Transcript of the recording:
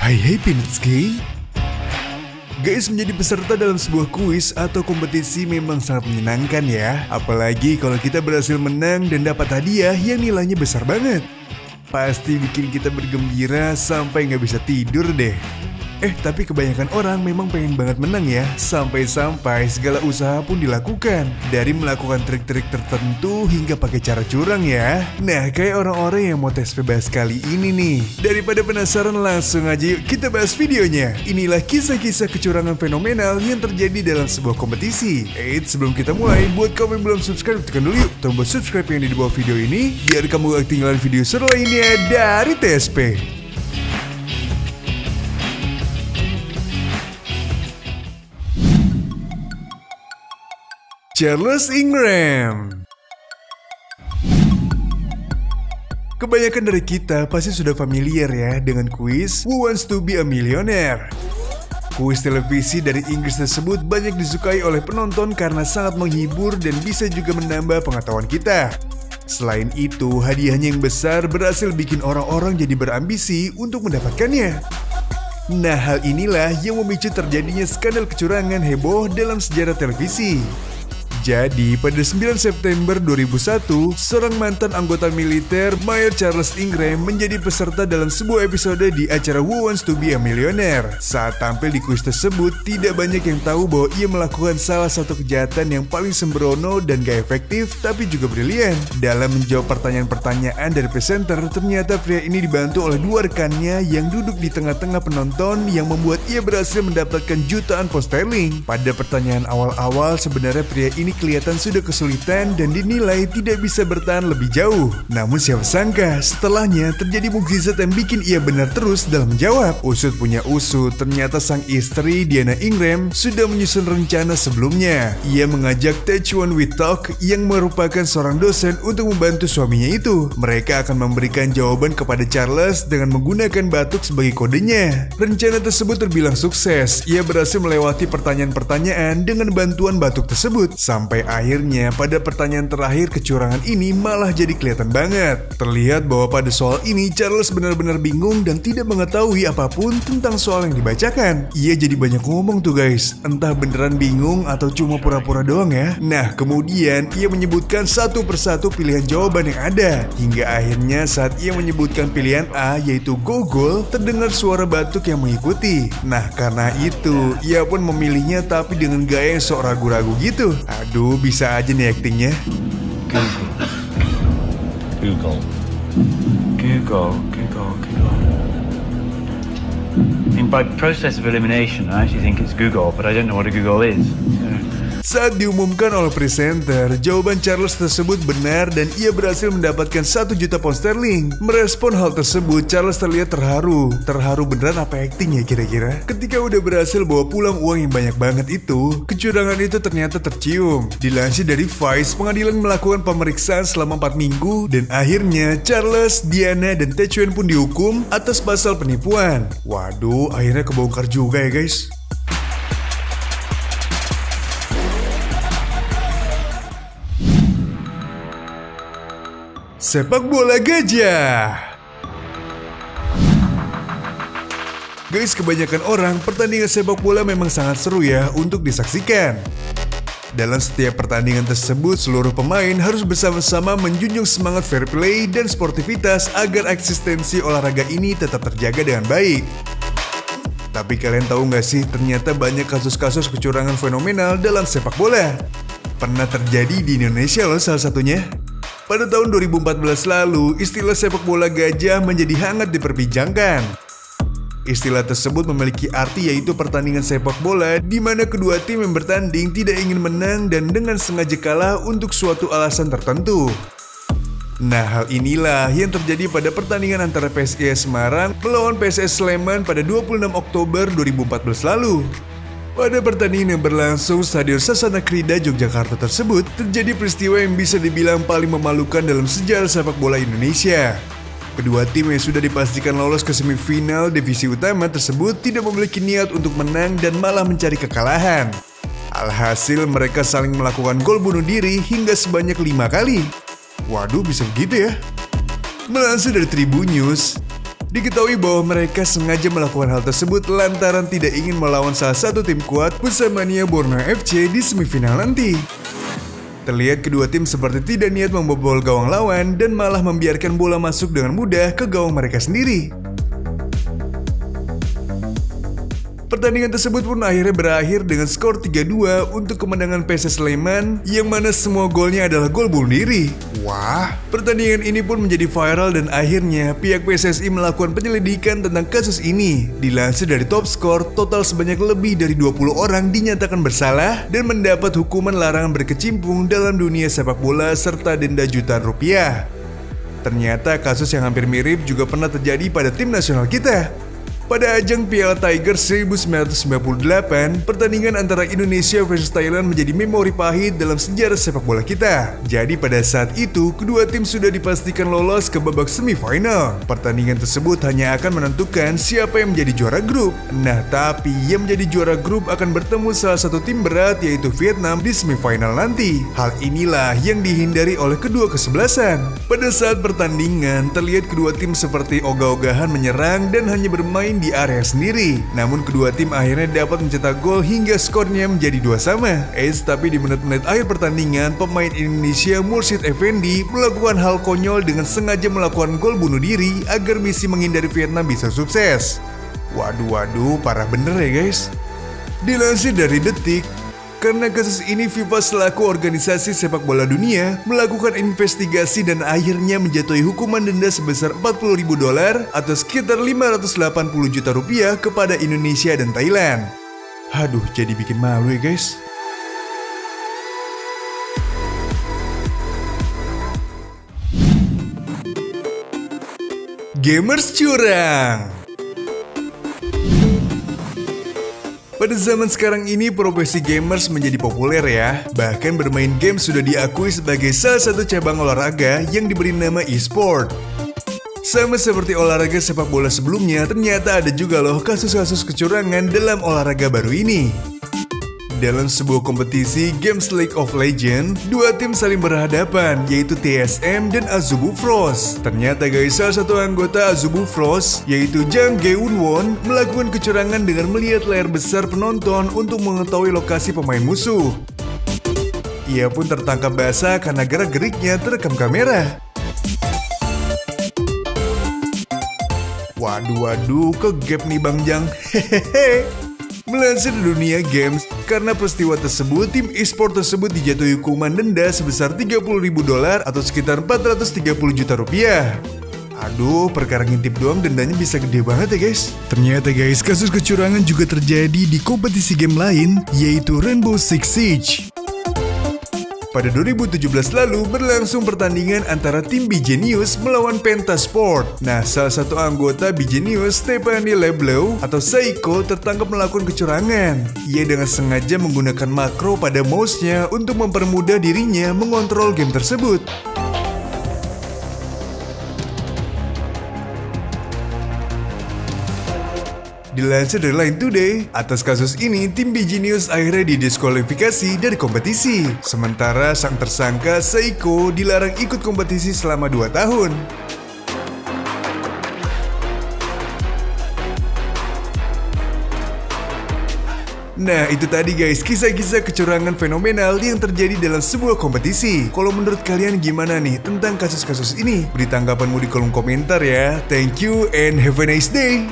Hai Pinitsky. Guys, menjadi peserta dalam sebuah kuis atau kompetisi memang sangat menyenangkan ya. Apalagi kalau kita berhasil menang dan dapat hadiah yang nilainya besar banget. Pasti bikin kita bergembira sampai nggak bisa tidur deh. Tapi kebanyakan orang memang pengen banget menang ya. Sampai-sampai segala usaha pun dilakukan. Dari melakukan trik-trik tertentu hingga pakai cara curang ya. Nah, kayak orang-orang yang mau tes bebas kali ini nih. Daripada penasaran, langsung aja yuk kita bahas videonya. Inilah kisah-kisah kecurangan fenomenal yang terjadi dalam sebuah kompetisi. Sebelum kita mulai, buat kamu yang belum subscribe, tekan dulu yuk tombol subscribe yang di bawah video ini, biar kamu gak ketinggalan video seru lainnya dari TSP. Charles Ingram. Kebanyakan dari kita pasti sudah familiar ya dengan kuis Who Wants to Be a Millionaire. Kuis televisi dari Inggris tersebut banyak disukai oleh penonton karena sangat menghibur dan bisa juga menambah pengetahuan kita. Selain itu, hadiahnya yang besar berhasil bikin orang-orang jadi berambisi untuk mendapatkannya. Nah, hal inilah yang memicu terjadinya skandal kecurangan heboh dalam sejarah televisi. Jadi, pada 9 September 2001, seorang mantan anggota militer, Mayor Charles Ingram, menjadi peserta dalam sebuah episode di acara Who Wants to Be a Millionaire. Saat tampil di kuis tersebut, tidak banyak yang tahu bahwa ia melakukan salah satu kejahatan yang paling sembrono dan gak efektif, tapi juga brilian. Dalam menjawab pertanyaan-pertanyaan dari presenter, ternyata pria ini dibantu oleh dua rekannya yang duduk di tengah-tengah penonton yang membuat ia berhasil mendapatkan jutaan pound sterling. Pada pertanyaan awal-awal, sebenarnya pria ini kelihatan sudah kesulitan dan dinilai tidak bisa bertahan lebih jauh. Namun siapa sangka setelahnya terjadi mukjizat yang bikin ia benar terus dalam menjawab. Usut punya usut, ternyata sang istri Diana Ingram sudah menyusun rencana sebelumnya. Ia mengajak Techuan Witok yang merupakan seorang dosen untuk membantu suaminya itu. Mereka akan memberikan jawaban kepada Charles dengan menggunakan batuk sebagai kodenya. Rencana tersebut terbilang sukses. Ia berhasil melewati pertanyaan-pertanyaan dengan bantuan batuk tersebut. Sampai akhirnya pada pertanyaan terakhir kecurangan ini malah jadi kelihatan banget. Terlihat bahwa pada soal ini Charles benar-benar bingung dan tidak mengetahui apapun tentang soal yang dibacakan. Ia jadi banyak ngomong tuh guys, entah beneran bingung atau cuma pura-pura doang ya. Nah, kemudian ia menyebutkan satu persatu pilihan jawaban yang ada. Hingga akhirnya saat ia menyebutkan pilihan A yaitu gogol, terdengar suara batuk yang mengikuti. Nah, karena itu ia pun memilihnya tapi dengan gaya yang sok ragu-ragu gitu. Aduh, bisa aja nih aktingnya. Google. By process of elimination, I actually think it's Google, but I don't know what a Google is. Saat diumumkan oleh presenter, jawaban Charles tersebut benar dan ia berhasil mendapatkan 1 juta pound sterling. Merespon hal tersebut, Charles terlihat terharu. Terharu beneran apa acting ya kira-kira? Ketika udah berhasil bawa pulang uang yang banyak banget itu, kecurangan itu ternyata tercium. Dilansir dari Vice, pengadilan melakukan pemeriksaan selama 4 minggu dan akhirnya Charles, Diana, dan Techuan pun dihukum atas pasal penipuan. Waduh, akhirnya kebongkar juga ya guys. Sepak bola gajah. Guys, kebanyakan orang pertandingan sepak bola memang sangat seru ya untuk disaksikan. Dalam setiap pertandingan tersebut, seluruh pemain harus bersama-sama menjunjung semangat fair play dan sportivitas agar eksistensi olahraga ini tetap terjaga dengan baik. Tapi kalian tahu nggak sih, ternyata banyak kasus-kasus kecurangan fenomenal dalam sepak bola. Pernah terjadi di Indonesia loh salah satunya. Pada tahun 2014 lalu, istilah sepak bola gajah menjadi hangat diperbincangkan. Istilah tersebut memiliki arti yaitu pertandingan sepak bola di mana kedua tim yang bertanding tidak ingin menang dan dengan sengaja kalah untuk suatu alasan tertentu. Nah, hal inilah yang terjadi pada pertandingan antara PSIS Semarang melawan PSS Sleman pada 26 Oktober 2014 lalu. Pada pertandingan yang berlangsung Stadion Sasana Krida Yogyakarta tersebut, terjadi peristiwa yang bisa dibilang paling memalukan dalam sejarah sepak bola Indonesia. Kedua tim yang sudah dipastikan lolos ke semifinal divisi utama tersebut tidak memiliki niat untuk menang dan malah mencari kekalahan. Alhasil mereka saling melakukan gol bunuh diri hingga sebanyak 5 kali. Waduh, bisa begitu ya? Melansir dari Tribun News, Diketahui bahwa mereka sengaja melakukan hal tersebut lantaran tidak ingin melawan salah satu tim kuat Pusamania Borneo FC di semifinal nanti. Terlihat kedua tim seperti tidak niat membobol gawang lawan dan malah membiarkan bola masuk dengan mudah ke gawang mereka sendiri. Pertandingan tersebut pun akhirnya berakhir dengan skor 3-2 untuk kemenangan PSS Sleman yang mana semua golnya adalah gol bunuh diri. Wah, pertandingan ini pun menjadi viral dan akhirnya pihak PSSI melakukan penyelidikan tentang kasus ini. Dilansir dari Top Skor, total sebanyak lebih dari 20 orang dinyatakan bersalah dan mendapat hukuman larangan berkecimpung dalam dunia sepak bola serta denda jutaan rupiah. Ternyata kasus yang hampir mirip juga pernah terjadi pada tim nasional kita. Pada ajang Piala Tiger 1998, pertandingan antara Indonesia versus Thailand menjadi memori pahit dalam sejarah sepak bola kita. Jadi pada saat itu, kedua tim sudah dipastikan lolos ke babak semifinal. Pertandingan tersebut hanya akan menentukan siapa yang menjadi juara grup. Nah, tapi yang menjadi juara grup akan bertemu salah satu tim berat yaitu Vietnam di semifinal nanti. Hal inilah yang dihindari oleh kedua kesebelasan. Pada saat pertandingan, terlihat kedua tim seperti ogah-ogahan menyerang dan hanya bermain di area sendiri. Namun kedua tim akhirnya dapat mencetak gol hingga skornya menjadi 2-2. Tapi di menit-menit akhir pertandingan, pemain Indonesia Mursyid Effendi melakukan hal konyol dengan sengaja melakukan gol bunuh diri agar misi menghindari Vietnam bisa sukses. Waduh, parah bener ya guys. Dilansir dari Detik, karena kasus ini FIFA selaku organisasi sepak bola dunia melakukan investigasi dan akhirnya menjatuhi hukuman denda sebesar $40.000 atau sekitar 580 juta rupiah kepada Indonesia dan Thailand. Aduh, jadi bikin malu ya guys. Gamers curang. Pada zaman sekarang ini profesi gamers menjadi populer ya. Bahkan bermain game sudah diakui sebagai salah satu cabang olahraga yang diberi nama e-sport. Sama seperti olahraga sepak bola sebelumnya, ternyata ada juga loh kasus-kasus kecurangan dalam olahraga baru ini. Dalam sebuah kompetisi Games League of Legends, dua tim saling berhadapan, yaitu TSM dan Azubu Frost. Ternyata guys, salah satu anggota Azubu Frost, yaitu Jang Geun-won, melakukan kecurangan dengan melihat layar besar penonton untuk mengetahui lokasi pemain musuh. Ia pun tertangkap basah karena gerak-geriknya terekam kamera. Waduh, kegap nih Bang Jang. Hehehe. Melansir dunia games, karena peristiwa tersebut, tim e-sport tersebut dijatuhi hukuman denda sebesar $30.000 atau sekitar 430 juta rupiah. Aduh, perkara ngintip doang dendanya bisa gede banget ya guys. Ternyata guys, kasus kecurangan juga terjadi di kompetisi game lain, yaitu Rainbow Six Siege. Pada 2017 lalu berlangsung pertandingan antara tim Bgenius melawan Pentasport. Nah, salah satu anggota Bgenius, Stephanie Leblow atau Saiko, tertangkap melakukan kecurangan. Ia dengan sengaja menggunakan makro pada mouse-nya untuk mempermudah dirinya mengontrol game tersebut. Dilansir dari Line Today, atas kasus ini tim Bgenius akhirnya didiskualifikasi dari kompetisi. Sementara sang tersangka Saiko dilarang ikut kompetisi selama 2 tahun. Nah, itu tadi guys, kisah-kisah kecurangan fenomenal yang terjadi dalam sebuah kompetisi. Kalau menurut kalian gimana nih tentang kasus-kasus ini? Beri tanggapanmu di kolom komentar ya. Thank you and have a nice day.